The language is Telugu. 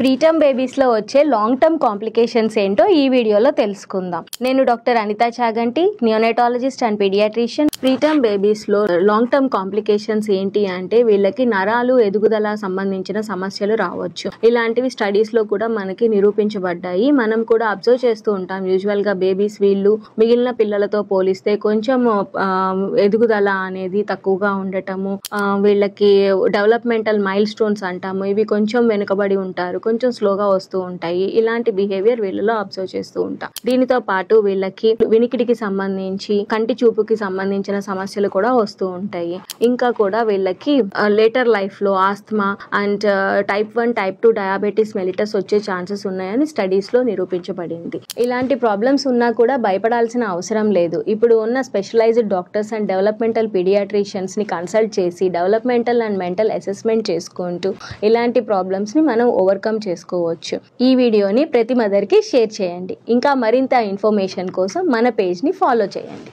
ప్రీటర్మ్ బేబీస్లో వచ్చే లాంగ్ టర్మ్ కాంప్లికేషన్స్ ఏంటో ఈ వీడియోలో తెలుసుకుందాం. నేను doctor Anita Chaganti, neonatologist and paediatrician. Preterm బేబీస్లో లాంగ్ టర్మ్ కాంప్లికేషన్స్ ఏంటి అంటే వీళ్ళకి నరాలు ఎదుగుదల సంబంధించిన సమస్యలు రావచ్చు. ఇలాంటివి స్టడీస్లో కూడా మనకి నిరూపించబడ్డాయి. మనం కూడా అబ్జర్వ్ చేస్తూ ఉంటాం. యూజువల్గా బేబీస్ వీళ్ళు మిగిలిన పిల్లలతో పోలిస్తే కొంచెం ఎదుగుదల అనేది తక్కువగా ఉండటము, వీళ్ళకి డెవలప్మెంటల్ మైల్ స్టోన్స్ అంటాము, ఇవి కొంచెం వెనుకబడి ఉంటారు, కొంచెం స్లోగా వస్తూ ఉంటాయి. ఇలాంటి బిహేవియర్ వీళ్ళలో అబ్జర్వ్ చేస్తూ ఉంటాం. దీనితో పాటు వీళ్ళకి వినికిడికి సంబంధించి, కంటి చూపుకి సంబంధించిన సమస్యలు కూడా వస్తూ ఉంటాయి. ఇంకా కూడా వీళ్ళకి లేటర్ లైఫ్ లో asthma and type 1 type 2 diabetes mellitus వచ్చే ఛాన్సెస్ ఉన్నాయని స్టడీస్ లో నిరూపించబడింది. ఇలాంటి ప్రాబ్లమ్స్ ఉన్నా కూడా భయపడాల్సిన అవసరం లేదు. ఇప్పుడు ఉన్న specialised doctors and developmental paediatricians ని కన్సల్ట్ చేసి డెవలప్మెంటల్ అండ్ మెంటల్ అసెస్మెంట్ చేసుకుంటూ ఇలాంటి ప్రాబ్లమ్స్ ని మనం ఓవర్కమ్ చేసుకోవచ్చు. ఈ వీడియోని ప్రతి మదర్ కి షేర్ చేయండి. ఇంకా మరింత ఇన్ఫర్మేషన్ కోసం మన పేజ్ ని ఫాలో చేయండి.